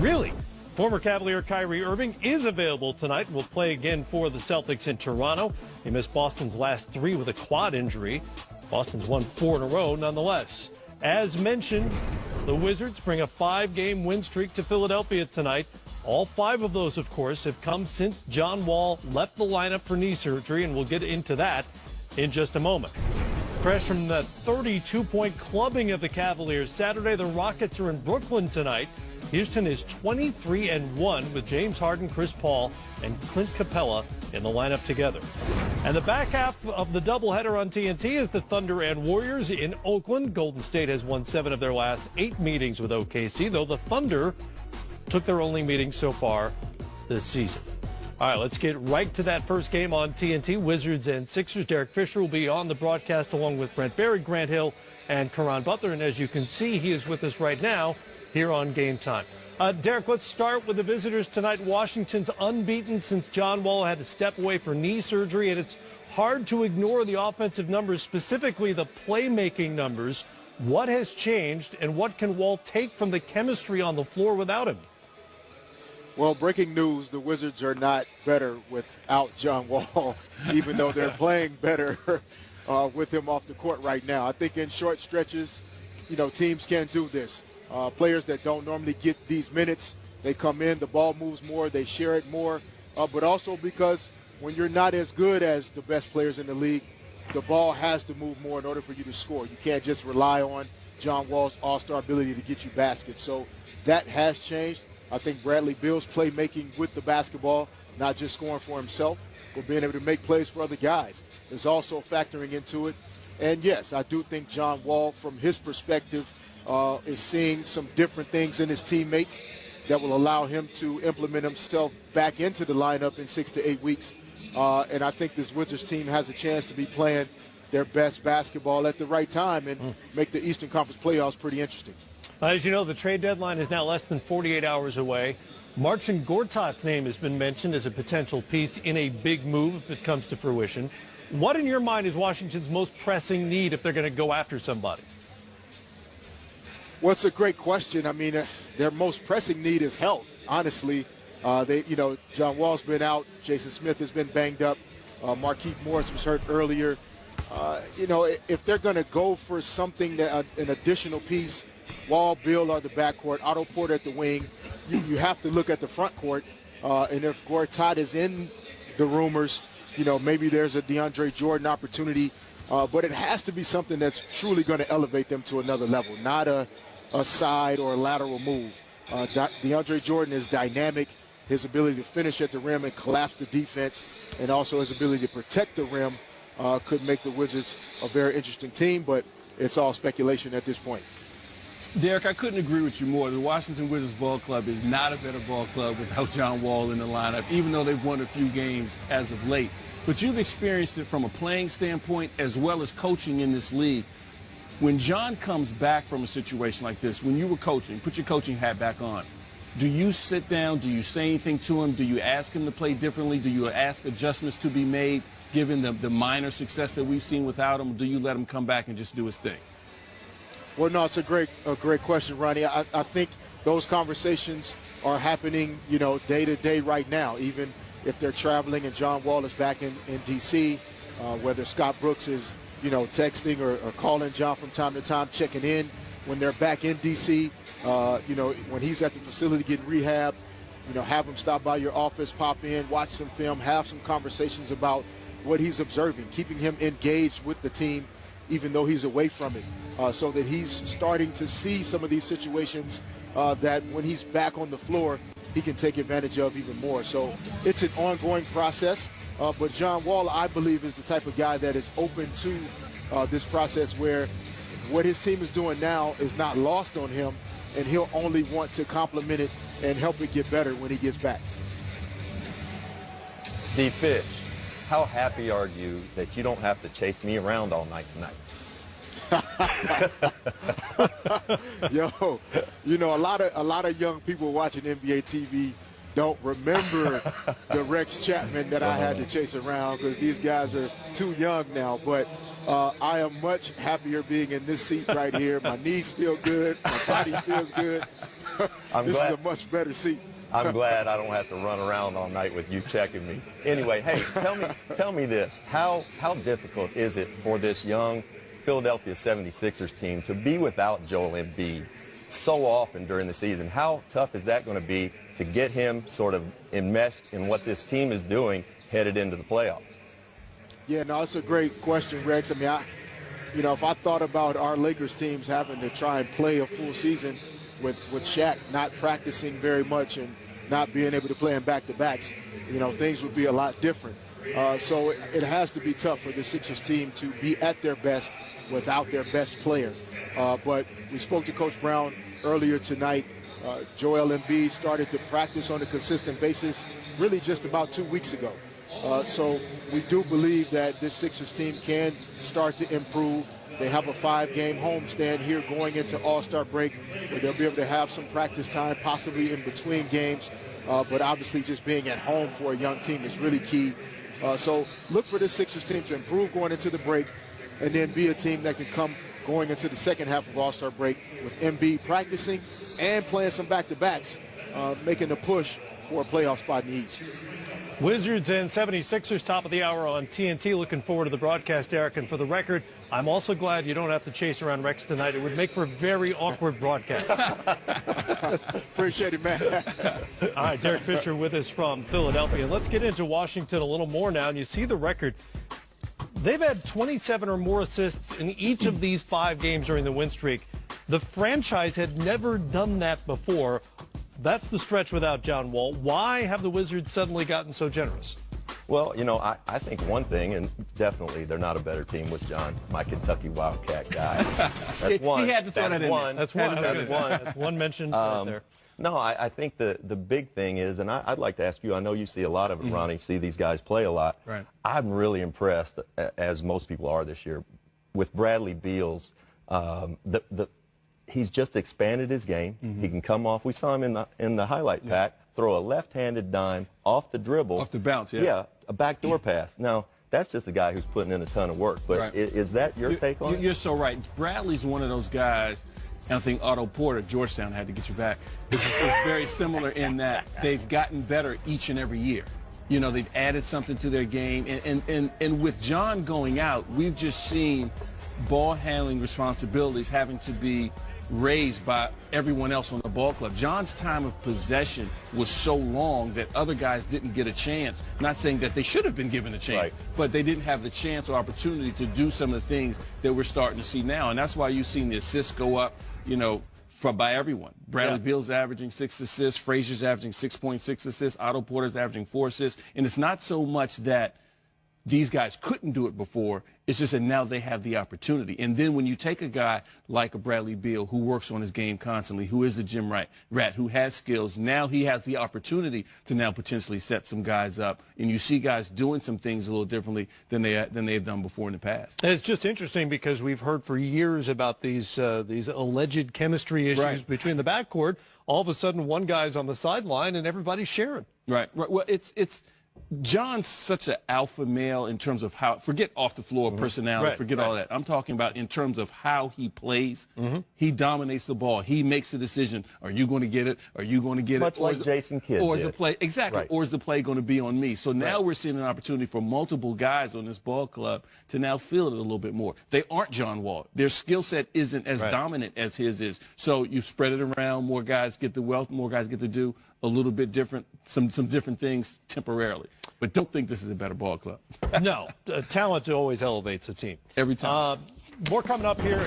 Really? Former Cavalier Kyrie Irving is available tonight. Will play again for the Celtics in Toronto. He missed Boston's last 3 with a quad injury. Boston's won 4 in a row nonetheless. As mentioned, the Wizards bring a 5-game win streak to Philadelphia tonight. All 5 of those, of course, have come since John Wall left the lineup for knee surgery, and we'll get into that in just a moment. Fresh from the 32-point clubbing of the Cavaliers Saturday, the Rockets are in Brooklyn tonight. Houston is 23-1 with James Harden, Chris Paul, and Clint Capella in the lineup together. And the back half of the doubleheader on TNT is the Thunder and Warriors in Oakland. Golden State has won 7 of their last 8 meetings with OKC, though the Thunder took their only meeting so far this season. All right, let's get right to that first game on TNT. Wizards and Sixers. Derek Fisher will be on the broadcast along with Brent Barry, Grant Hill, and Karan Butler. And as you can see, he is with us right now here on Game Time. Derek, let's start with the visitors tonight. Washington's unbeaten since John Wall had to step away for knee surgery, and it's hard to ignore the offensive numbers, specifically the playmaking numbers. What has changed, and what can Wall take from the chemistry on the floor without him? Well, breaking news, the Wizards are not better without John Wall, even though they're playing better with him off the court right now. I think in short stretches, teams can do this. Players that don't normally get these minutes, they come in, the ball moves more, they share it more, but also because when you're not as good as the best players in the league, the ball has to move more in order for you to score. You can't just rely on John Wall's all-star ability to get you baskets. So that has changed. I think Bradley Beal's playmaking with the basketball, not just scoring for himself, but being able to make plays for other guys, is also factoring into it. And, yes, I do think John Wall, from his perspective, is seeing some different things in his teammates that will allow him to implement himself back into the lineup in 6 to 8 weeks. And I think this Wizards team has a chance to be playing their best basketball at the right time and make the Eastern Conference playoffs pretty interesting. As you know, the trade deadline is now less than 48 hours away. Marcin Gortat's name has been mentioned as a potential piece in a big move if it comes to fruition. What, in your mind, is Washington's most pressing need if they're going to go after somebody? Well, it's a great question. I mean, their most pressing need is health, honestly. John Wall's been out. Jason Smith has been banged up. Markieff Morris was hurt earlier. If they're going to go for something, an additional piece, Wall, Beal are the backcourt, Otto Porter at the wing. You have to look at the front court. And if Gortat is in the rumors, maybe there's a DeAndre Jordan opportunity. But it has to be something that's truly going to elevate them to another level, not a side or a lateral move. DeAndre Jordan is dynamic. His ability to finish at the rim and collapse the defense, and also his ability to protect the rim could make the Wizards a very interesting team, but it's all speculation at this point. Derek, I couldn't agree with you more. The Washington Wizards ball club is not a better ball club without John Wall in the lineup, even though they've won a few games as of late. But you've experienced it from a playing standpoint as well as coaching in this league. When John comes back from a situation like this, when you were coaching, put your coaching hat back on, do you sit down, do you say anything to him, do you ask him to play differently, do you ask adjustments to be made given the minor success that we've seen without him, or do you let him come back and just do his thing? Well, no, it's a great question, Ronnie. I think those conversations are happening, day to day right now, even if they're traveling and John Wall is back in D.C., whether Scott Brooks is, texting or calling John from time to time, checking in when they're back in D.C., when he's at the facility getting rehab, have him stop by your office, pop in, watch some film, have some conversations about what he's observing, keeping him engaged with the team even though he's away from it, so that he's starting to see some of these situations that when he's back on the floor, he can take advantage of even more. So it's an ongoing process, but John Wall, I believe, is the type of guy that is open to this process where what his team is doing now is not lost on him, and he'll only want to complement it and help it get better when he gets back. D-Fish, how happy are you that you don't have to chase me around all night tonight? Yo, a lot of young people watching NBA TV don't remember the Rex Chapman that I had to chase around because these guys are too young now. But I am much happier being in this seat right here. My knees feel good. My body feels good. This is a much better seat. I'm glad I don't have to run around all night with you checking me. Anyway, hey, tell me this. How difficult is it for this young Philadelphia 76ers team to be without Joel Embiid so often during the season? How tough is that going to be to get him sort of enmeshed in what this team is doing headed into the playoffs? Yeah, no, it's a great question, Rex. I mean, if I thought about our Lakers teams having to try and play a full season with Shaq not practicing very much and not being able to play in back-to-backs, things would be a lot different. So it has to be tough for the Sixers team to be at their best without their best player. But we spoke to Coach Brown earlier tonight. Joel Embiid started to practice on a consistent basis really just about 2 weeks ago. So we do believe that this Sixers team can start to improve. They have a 5-game homestand here going into All-Star break where they'll be able to have some practice time, possibly in between games. But obviously just being at home for a young team is really key. So look for this Sixers team to improve going into the break and then be a team that can come going into the second half of All-Star break with Embiid practicing and playing some back-to-backs, making the push for a playoff spot in the East. Wizards and 76ers, top of the hour on TNT. Looking forward to the broadcast, Eric. And for the record, I'm also glad you don't have to chase around Rex tonight. It would make for a very awkward broadcast. Appreciate it, man. All right, Derek Fisher with us from Philadelphia. Let's get into Washington a little more now. And you see the record. They've had 27 or more assists in each of these 5 games during the win streak. The franchise had never done that before. That's the stretch without John Wall. Why have the Wizards suddenly gotten so generous? Well, I think one thing, and definitely they're not a better team with John, my Kentucky Wildcat guy. That's one. He had to throw that in there. That's one. That's one mention right there. No, I think the big thing is, and I'd like to ask you, I know you see a lot of it, Ronnie, see these guys play a lot. Right. I'm really impressed, as most people are this year, with Bradley Beal's he's just expanded his game. He can come off. We saw him in the highlight pack throw a left-handed dime off the dribble. Off the bounce, yeah. Yeah, a backdoor pass. Now, that's just a guy who's putting in a ton of work. But is that your take on it? You're so right. Bradley's one of those guys, and I think Otto Porter, Georgetown, had to get you back. It's very similar in that they've gotten better each and every year. They've added something to their game. And with John going out, we've just seen ball handling responsibilities having to be raised by everyone else on the ball club. John's time of possession was so long that other guys didn't get a chance. Not saying that they should have been given a chance, but they didn't have the chance or opportunity to do some of the things that we're starting to see now. And that's why you've seen the assists go up, by everyone. Bradley Beal's averaging 6 assists, Frazier's averaging 6.6 assists, Otto Porter's averaging 4 assists. And it's not so much that these guys couldn't do it before. It's just that now they have the opportunity. And then when you take a guy like a Bradley Beal who works on his game constantly, who is a gym rat, who has skills, now he has the opportunity to now potentially set some guys up. And you see guys doing some things a little differently than they've done before in the past. And it's just interesting because we've heard for years about these alleged chemistry issues between the backcourt. All of a sudden, one guy's on the sideline and everybody's sharing. Right. Well, it's John's such an alpha male in terms of how, forget off the floor personality, forget all that. I'm talking about in terms of how he plays. He dominates the ball. He makes the decision. Are you going to get it? Are you going to get Much it? like Jason Kidd Or is did. the play, exactly. Or is the play going to be on me? So now we're seeing an opportunity for multiple guys on this ball club to now feel it a little bit more. They aren't John Wall. Their skill set isn't as dominant as his is. So you spread it around. More guys get the wealth. More guys get to do a little bit different, some different things temporarily. But don't think this is a better ball club. No, talent always elevates a team. Every time. More coming up here.